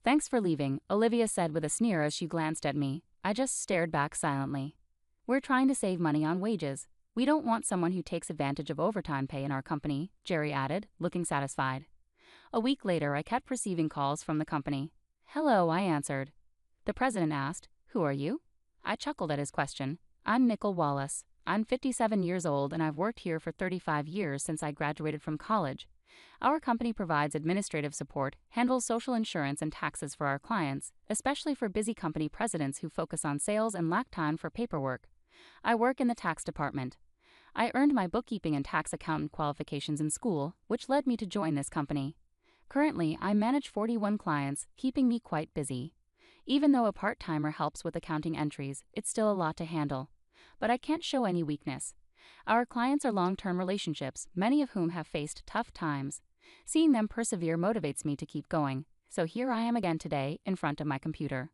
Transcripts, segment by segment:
Thanks for leaving, Olivia said with a sneer as she glanced at me. I just stared back silently. We're trying to save money on wages. We don't want someone who takes advantage of overtime pay in our company, Jerry added, looking satisfied. A week later, I kept receiving calls from the company. Hello, I answered. The president asked, "Who are you?" I chuckled at his question. I'm Nicole Wallace. I'm 57 years old and I've worked here for 35 years since I graduated from college. Our company provides administrative support, handles social insurance and taxes for our clients, especially for busy company presidents who focus on sales and lack time for paperwork. I work in the tax department. I earned my bookkeeping and tax accountant qualifications in school, which led me to join this company. Currently, I manage 41 clients, keeping me quite busy. Even though a part-timer helps with accounting entries, it's still a lot to handle. But I can't show any weakness. Our clients are long-term relationships, many of whom have faced tough times. Seeing them persevere motivates me to keep going, so here I am again today, in front of my computer.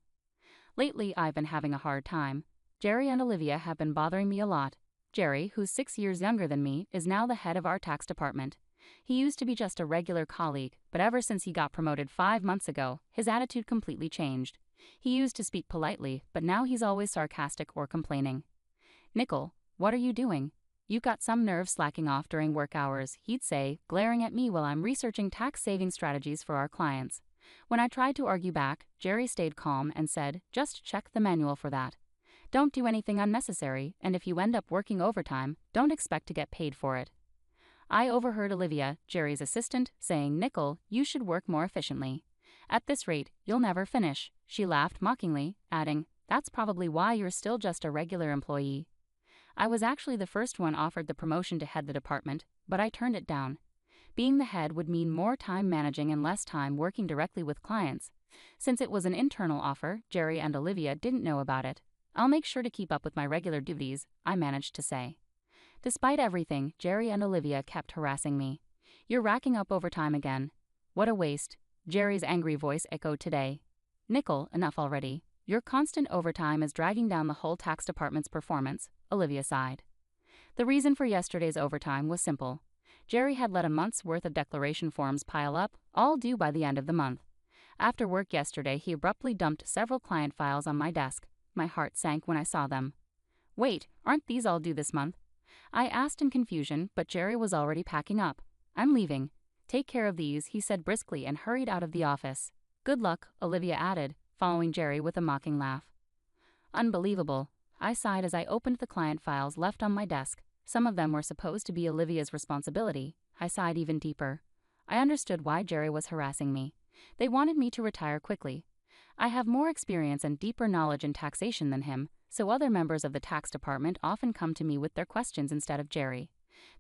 Lately, I've been having a hard time. Jerry and Olivia have been bothering me a lot. Jerry, who's 6 years younger than me, is now the head of our tax department. He used to be just a regular colleague, but ever since he got promoted 5 months ago, his attitude completely changed. He used to speak politely, but now he's always sarcastic or complaining. Nicole, what are you doing? You've got some nerve slacking off during work hours, he'd say, glaring at me while I'm researching tax-saving strategies for our clients. When I tried to argue back, Jerry stayed calm and said, just check the manual for that. Don't do anything unnecessary, and if you end up working overtime, don't expect to get paid for it. I overheard Olivia, Jerry's assistant, saying, Nicole, you should work more efficiently. At this rate, you'll never finish. She laughed mockingly, adding, that's probably why you're still just a regular employee. I was actually the first one offered the promotion to head the department, but I turned it down. Being the head would mean more time managing and less time working directly with clients. Since it was an internal offer, Jerry and Olivia didn't know about it. I'll make sure to keep up with my regular duties, I managed to say. Despite everything, Jerry and Olivia kept harassing me. You're racking up overtime again. What a waste, Jerry's angry voice echoed today. Nicole, enough already. Your constant overtime is dragging down the whole tax department's performance, Olivia sighed. The reason for yesterday's overtime was simple. Jerry had let a month's worth of declaration forms pile up, all due by the end of the month. After work yesterday, he abruptly dumped several client files on my desk. My heart sank when I saw them. Wait, aren't these all due this month? I asked in confusion, but Jerry was already packing up. I'm leaving. Take care of these, he said briskly and hurried out of the office. Good luck, Olivia added, following Jerry with a mocking laugh. Unbelievable. I sighed as I opened the client files left on my desk. Some of them were supposed to be Olivia's responsibility. I sighed even deeper. I understood why Jerry was harassing me. They wanted me to retire quickly. I have more experience and deeper knowledge in taxation than him, so other members of the tax department often come to me with their questions instead of Jerry.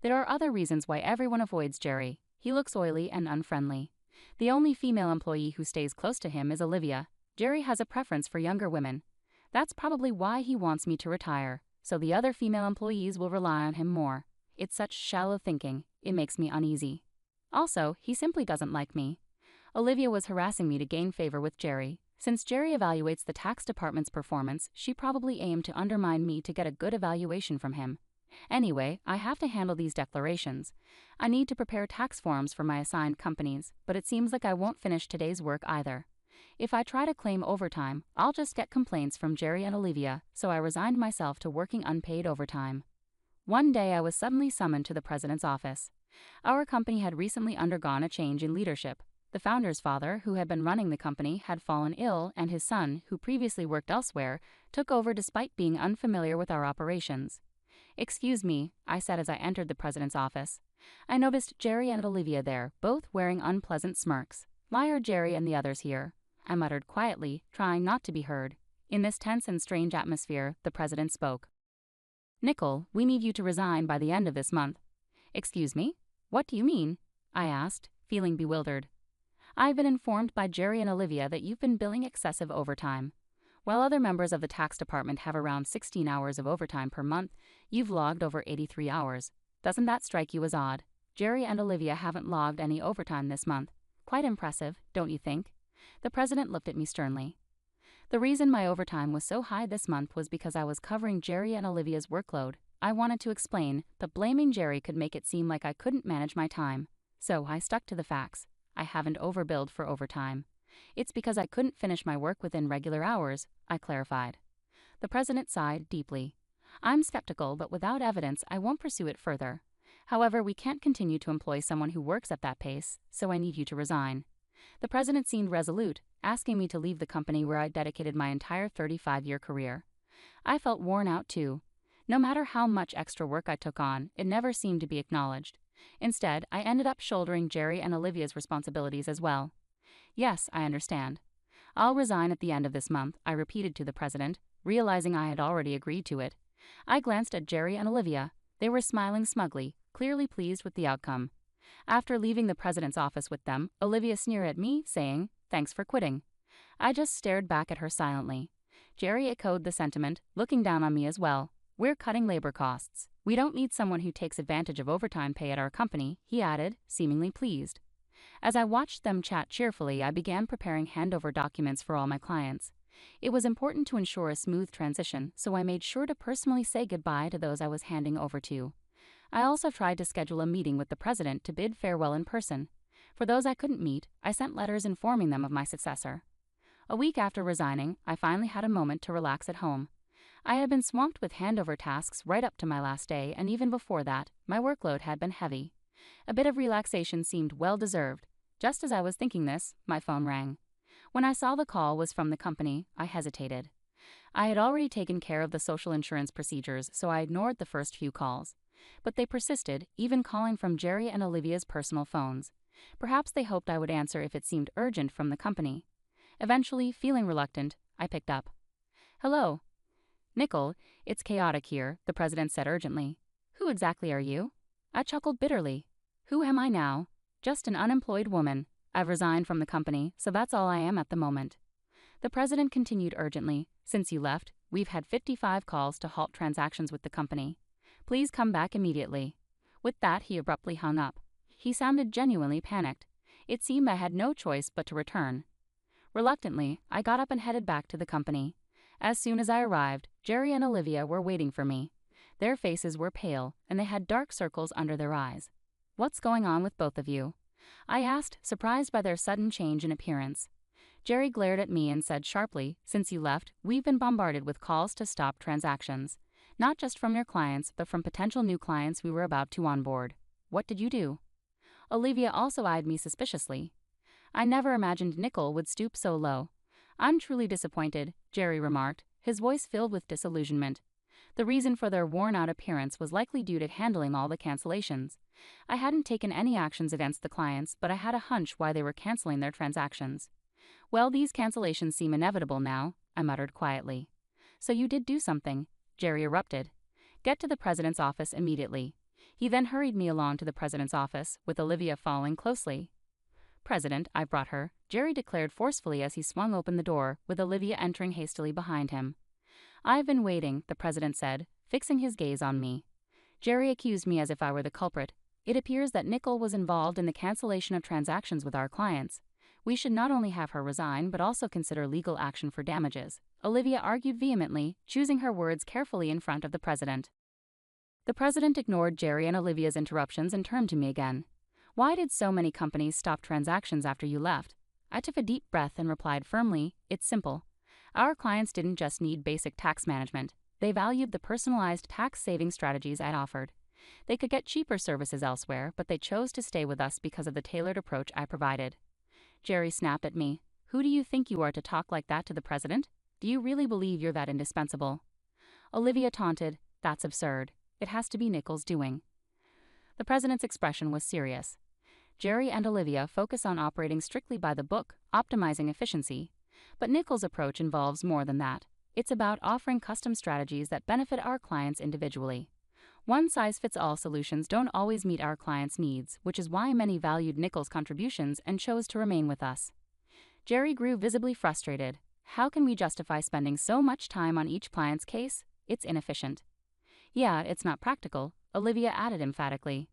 There are other reasons why everyone avoids Jerry. He looks oily and unfriendly. The only female employee who stays close to him is Olivia. Jerry has a preference for younger women. That's probably why he wants me to retire, so the other female employees will rely on him more. It's such shallow thinking. It makes me uneasy. Also, he simply doesn't like me. Olivia was harassing me to gain favor with Jerry. Since Jerry evaluates the tax department's performance, she probably aimed to undermine me to get a good evaluation from him. Anyway, I have to handle these declarations. I need to prepare tax forms for my assigned companies, but it seems like I won't finish today's work either. If I try to claim overtime, I'll just get complaints from Jerry and Olivia, so I resigned myself to working unpaid overtime. One day I was suddenly summoned to the president's office. Our company had recently undergone a change in leadership. The founder's father, who had been running the company, had fallen ill, and his son, who previously worked elsewhere, took over despite being unfamiliar with our operations. Excuse me, I said as I entered the president's office. I noticed Jerry and Olivia there, both wearing unpleasant smirks. Why are Jerry and the others here? I muttered quietly, trying not to be heard. In this tense and strange atmosphere, the president spoke. Nicole, we need you to resign by the end of this month. Excuse me? What do you mean? I asked, feeling bewildered. I've been informed by Jerry and Olivia that you've been billing excessive overtime. While other members of the tax department have around 16 hours of overtime per month, you've logged over 83 hours. Doesn't that strike you as odd? Jerry and Olivia haven't logged any overtime this month. Quite impressive, don't you think? The president looked at me sternly. The reason my overtime was so high this month was because I was covering Jerry and Olivia's workload. I wanted to explain, but blaming Jerry could make it seem like I couldn't manage my time. So I stuck to the facts. I haven't overbilled for overtime. It's because I couldn't finish my work within regular hours, I clarified. The president sighed deeply. I'm skeptical, but without evidence, I won't pursue it further. However, we can't continue to employ someone who works at that pace, so I need you to resign. The president seemed resolute, asking me to leave the company where I'd dedicated my entire 35-year career. I felt worn out too. No matter how much extra work I took on, it never seemed to be acknowledged. Instead, I ended up shouldering Jerry and Olivia's responsibilities as well. Yes, I understand. I'll resign at the end of this month, I repeated to the president, realizing I had already agreed to it. I glanced at Jerry and Olivia. They were smiling smugly, clearly pleased with the outcome. After leaving the president's office with them, Olivia sneered at me, saying, "Thanks for quitting." I just stared back at her silently. Jerry echoed the sentiment, looking down on me as well. "We're cutting labor costs. We don't need someone who takes advantage of overtime pay at our company," he added, seemingly pleased. As I watched them chat cheerfully, I began preparing handover documents for all my clients. It was important to ensure a smooth transition, so I made sure to personally say goodbye to those I was handing over to. I also tried to schedule a meeting with the president to bid farewell in person. For those I couldn't meet, I sent letters informing them of my successor. A week after resigning, I finally had a moment to relax at home. I had been swamped with handover tasks right up to my last day, and even before that, my workload had been heavy. A bit of relaxation seemed well-deserved. Just as I was thinking this, my phone rang. When I saw the call was from the company, I hesitated. I had already taken care of the social insurance procedures, so I ignored the first few calls. But they persisted, even calling from Jerry and Olivia's personal phones. Perhaps they hoped I would answer if it seemed urgent from the company. Eventually, feeling reluctant, I picked up. "Hello. Nicole, it's chaotic here," the president said urgently. "Who exactly are you?" I chuckled bitterly. "Who am I now? Just an unemployed woman. I've resigned from the company, so that's all I am at the moment." The president continued urgently, "Since you left, we've had 55 calls to halt transactions with the company. Please come back immediately." With that, he abruptly hung up. He sounded genuinely panicked. It seemed I had no choice but to return. Reluctantly, I got up and headed back to the company. As soon as I arrived, Jerry and Olivia were waiting for me. Their faces were pale, and they had dark circles under their eyes. "What's going on with both of you?" I asked, surprised by their sudden change in appearance. Jerry glared at me and said sharply, "Since you left, we've been bombarded with calls to stop transactions. Not just from your clients, but from potential new clients we were about to onboard. What did you do?" Olivia also eyed me suspiciously. "I never imagined Nicole would stoop so low." "I'm truly disappointed," Jerry remarked, his voice filled with disillusionment. The reason for their worn-out appearance was likely due to handling all the cancellations. I hadn't taken any actions against the clients, but I had a hunch why they were canceling their transactions. "Well, these cancellations seem inevitable now," I muttered quietly. "So you did do something," Jerry erupted. "Get to the president's office immediately." He then hurried me along to the president's office, with Olivia following closely. "President, I've brought her," Jerry declared forcefully as he swung open the door, with Olivia entering hastily behind him. "I've been waiting," the president said, fixing his gaze on me. Jerry accused me as if I were the culprit. "It appears that Nicole was involved in the cancellation of transactions with our clients. We should not only have her resign, but also consider legal action for damages," Olivia argued vehemently, choosing her words carefully in front of the president. The president ignored Jerry and Olivia's interruptions and turned to me again. "Why did so many companies stop transactions after you left?" I took a deep breath and replied firmly, "It's simple. Our clients didn't just need basic tax management. They valued the personalized tax-saving strategies I'd offered. They could get cheaper services elsewhere, but they chose to stay with us because of the tailored approach I provided." Jerry snapped at me. "Who do you think you are to talk like that to the president? Do you really believe you're that indispensable?" Olivia taunted, "That's absurd. It has to be Nicole's doing." The president's expression was serious. Jerry and Olivia focus on operating strictly by the book, optimizing efficiency. But Nicole's approach involves more than that. It's about offering custom strategies that benefit our clients individually. One-size-fits-all solutions don't always meet our clients' needs, which is why many valued Nicole's contributions and chose to remain with us. Jerry grew visibly frustrated. "How can we justify spending so much time on each client's case? It's inefficient." "Yeah, it's not practical," Olivia added emphatically.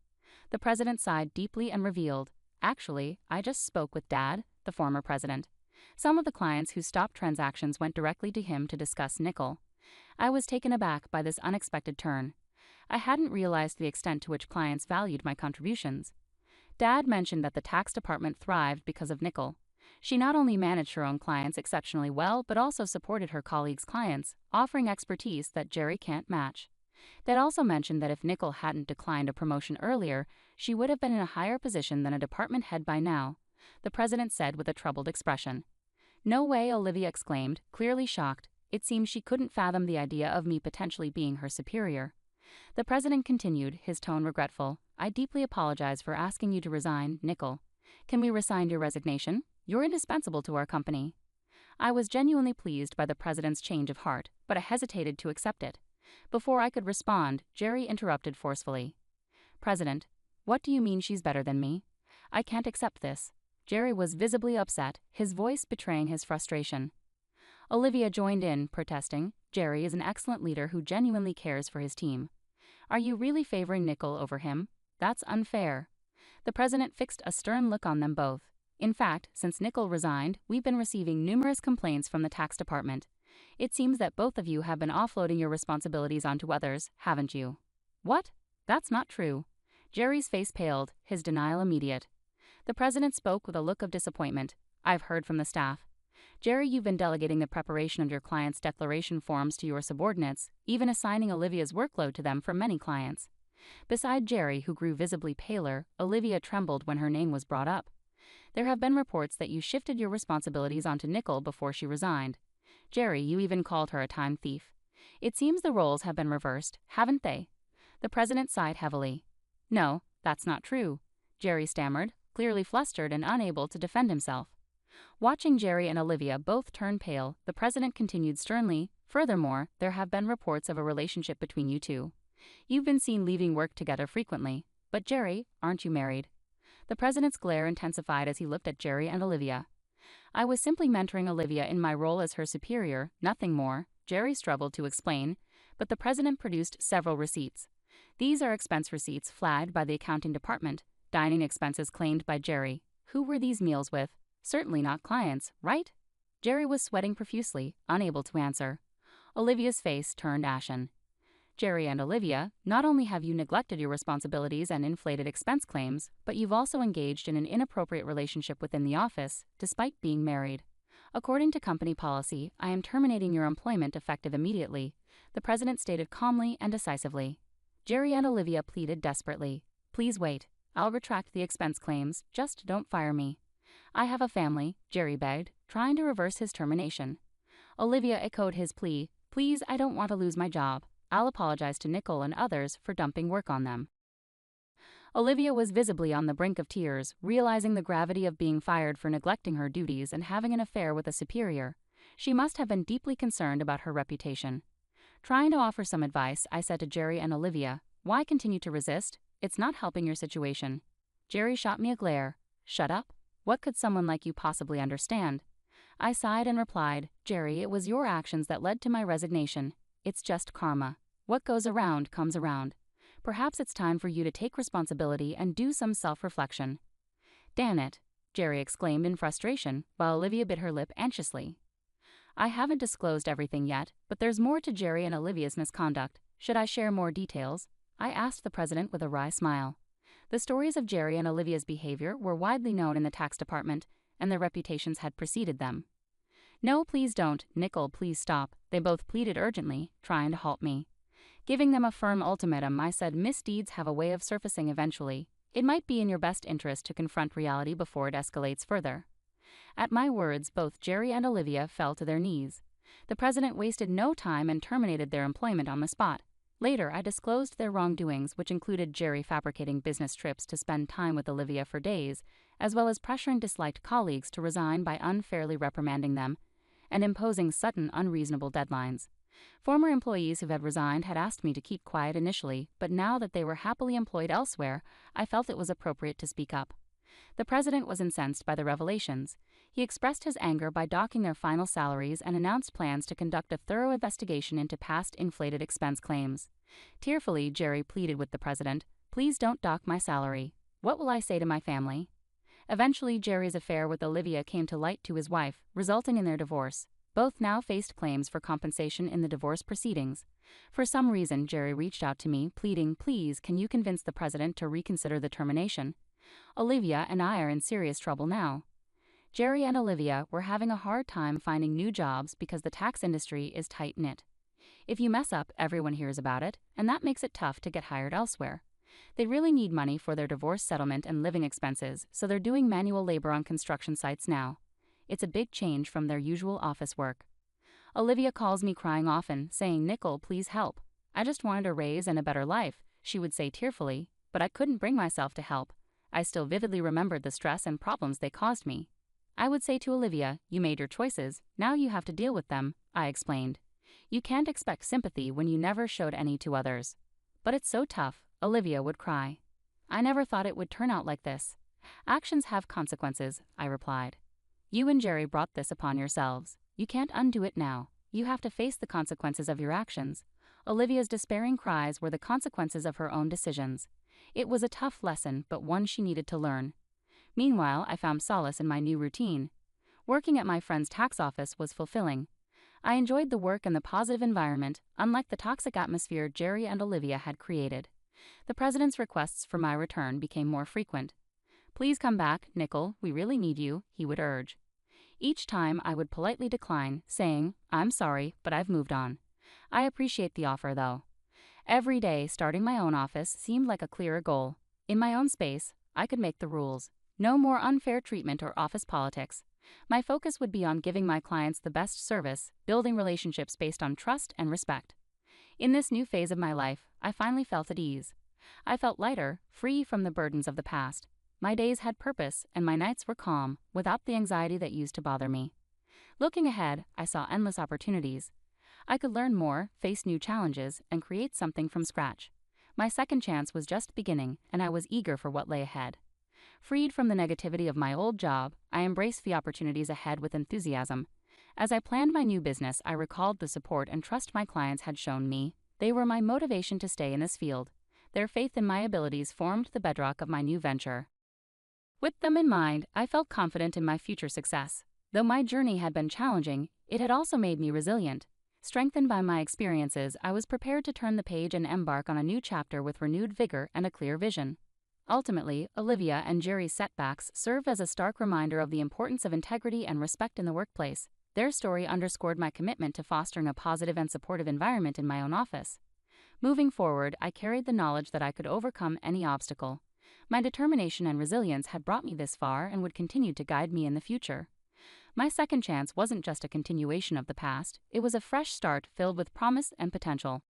The president sighed deeply and revealed, "Actually, I just spoke with Dad, the former president. Some of the clients who stopped transactions went directly to him to discuss Nicole." I was taken aback by this unexpected turn. I hadn't realized the extent to which clients valued my contributions. "Dad mentioned that the tax department thrived because of Nicole. She not only managed her own clients exceptionally well but also supported her colleagues' clients, offering expertise that Jerry can't match. They also mentioned that if Nicole hadn't declined a promotion earlier, she would have been in a higher position than a department head by now, the president said with a troubled expression. No way, Olivia exclaimed, clearly shocked. It seems she couldn't fathom the idea of me potentially being her superior. The president continued, his tone regretful. I deeply apologize for asking you to resign, Nicole. Can we rescind your resignation? You're indispensable to our company. I was genuinely pleased by the president's change of heart, but I hesitated to accept it. Before I could respond, Jerry interrupted forcefully. President, what do you mean she's better than me? I can't accept this. Jerry was visibly upset, his voice betraying his frustration. Olivia joined in, protesting. Jerry is an excellent leader who genuinely cares for his team. Are you really favoring Nicole over him? That's unfair. The president fixed a stern look on them both. In fact, since Nicole resigned, we've been receiving numerous complaints from the tax department. It seems that both of you have been offloading your responsibilities onto others, haven't you? What? That's not true. Jerry's face paled, his denial immediate. The president spoke with a look of disappointment. I've heard from the staff. Jerry, you've been delegating the preparation of your clients' declaration forms to your subordinates, even assigning Olivia's workload to them for many clients. Beside Jerry, who grew visibly paler, Olivia trembled when her name was brought up. There have been reports that you shifted your responsibilities onto Nicole before she resigned. Jerry, you even called her a time thief. It seems the roles have been reversed, haven't they? The president sighed heavily. No, that's not true, Jerry stammered, clearly flustered and unable to defend himself. Watching Jerry and Olivia both turn pale, the president continued sternly, furthermore, there have been reports of a relationship between you two. You've been seen leaving work together frequently. But Jerry, aren't you married? The president's glare intensified as he looked at Jerry and Olivia. I was simply mentoring Olivia in my role as her superior, nothing more, Jerry struggled to explain, but the president produced several receipts. These are expense receipts flagged by the accounting department, dining expenses claimed by Jerry. Who were these meals with? Certainly not clients, right? Jerry was sweating profusely, unable to answer. Olivia's face turned ashen. Jerry and Olivia, not only have you neglected your responsibilities and inflated expense claims, but you've also engaged in an inappropriate relationship within the office, despite being married. According to company policy, I am terminating your employment effective immediately, the president stated calmly and decisively. Jerry and Olivia pleaded desperately. Please wait. I'll retract the expense claims, just don't fire me. I have a family, Jerry begged, trying to reverse his termination. Olivia echoed his plea. Please, I don't want to lose my job. I'll apologize to Nicole and others for dumping work on them. Olivia was visibly on the brink of tears, realizing the gravity of being fired for neglecting her duties and having an affair with a superior. She must have been deeply concerned about her reputation. Trying to offer some advice, I said to Jerry and Olivia, why continue to resist? It's not helping your situation. Jerry shot me a glare. Shut up? What could someone like you possibly understand? I sighed and replied, Jerry, it was your actions that led to my resignation. It's just karma. What goes around comes around. Perhaps it's time for you to take responsibility and do some self-reflection. Damn it, Jerry exclaimed in frustration, while Olivia bit her lip anxiously. I haven't disclosed everything yet, but there's more to Jerry and Olivia's misconduct. Should I share more details? I asked the president with a wry smile. The stories of Jerry and Olivia's behavior were widely known in the tax department, and their reputations had preceded them. No, please don't, Nicole, please stop, they both pleaded urgently, trying to halt me. Giving them a firm ultimatum, I said misdeeds have a way of surfacing eventually. It might be in your best interest to confront reality before it escalates further. At my words, both Jerry and Olivia fell to their knees. The president wasted no time and terminated their employment on the spot. Later, I disclosed their wrongdoings, which included Jerry fabricating business trips to spend time with Olivia for days, as well as pressuring disliked colleagues to resign by unfairly reprimanding them and imposing sudden, unreasonable deadlines. Former employees who had resigned had asked me to keep quiet initially, but now that they were happily employed elsewhere, I felt it was appropriate to speak up. The president was incensed by the revelations. He expressed his anger by docking their final salaries and announced plans to conduct a thorough investigation into past inflated expense claims. Tearfully, Jerry pleaded with the president, please don't dock my salary. What will I say to my family? Eventually, Jerry's affair with Olivia came to light to his wife, resulting in their divorce. Both now faced claims for compensation in the divorce proceedings. For some reason, Jerry reached out to me, pleading, please, can you convince the president to reconsider the termination? Olivia and I are in serious trouble now. Jerry and Olivia were having a hard time finding new jobs because the tax industry is tight-knit. If you mess up, everyone hears about it, and that makes it tough to get hired elsewhere. They really need money for their divorce settlement and living expenses, so they're doing manual labor on construction sites now. It's a big change from their usual office work. Olivia calls me crying often, saying, "Nicole, please help. I just wanted a raise and a better life," she would say tearfully, but I couldn't bring myself to help. I still vividly remembered the stress and problems they caused me. I would say to Olivia, "You made your choices, now you have to deal with them," I explained. "You can't expect sympathy when you never showed any to others." "But it's so tough," Olivia would cry. "I never thought it would turn out like this." "Actions have consequences," I replied. "You and Jerry brought this upon yourselves. You can't undo it now. You have to face the consequences of your actions." Olivia's despairing cries were the consequences of her own decisions. It was a tough lesson, but one she needed to learn. Meanwhile, I found solace in my new routine. Working at my friend's tax office was fulfilling. I enjoyed the work and the positive environment, unlike the toxic atmosphere Jerry and Olivia had created. The president's requests for my return became more frequent. "Please come back, Nicole, we really need you," he would urge. Each time I would politely decline, saying, "I'm sorry, but I've moved on." I appreciate the offer, though. Every day, starting my own office seemed like a clearer goal. In my own space, I could make the rules. No more unfair treatment or office politics. My focus would be on giving my clients the best service, building relationships based on trust and respect. In this new phase of my life, I finally felt at ease. I felt lighter, free from the burdens of the past. My days had purpose, and my nights were calm, without the anxiety that used to bother me. Looking ahead, I saw endless opportunities. I could learn more, face new challenges, and create something from scratch. My second chance was just beginning, and I was eager for what lay ahead. Freed from the negativity of my old job, I embraced the opportunities ahead with enthusiasm. As I planned my new business, I recalled the support and trust my clients had shown me. They were my motivation to stay in this field. Their faith in my abilities formed the bedrock of my new venture. With them in mind, I felt confident in my future success. Though my journey had been challenging, it had also made me resilient. Strengthened by my experiences, I was prepared to turn the page and embark on a new chapter with renewed vigor and a clear vision. Ultimately, Olivia and Jerry's setbacks served as a stark reminder of the importance of integrity and respect in the workplace. Their story underscored my commitment to fostering a positive and supportive environment in my own office. Moving forward, I carried the knowledge that I could overcome any obstacle. My determination and resilience had brought me this far and would continue to guide me in the future. My second chance wasn't just a continuation of the past, it was a fresh start filled with promise and potential.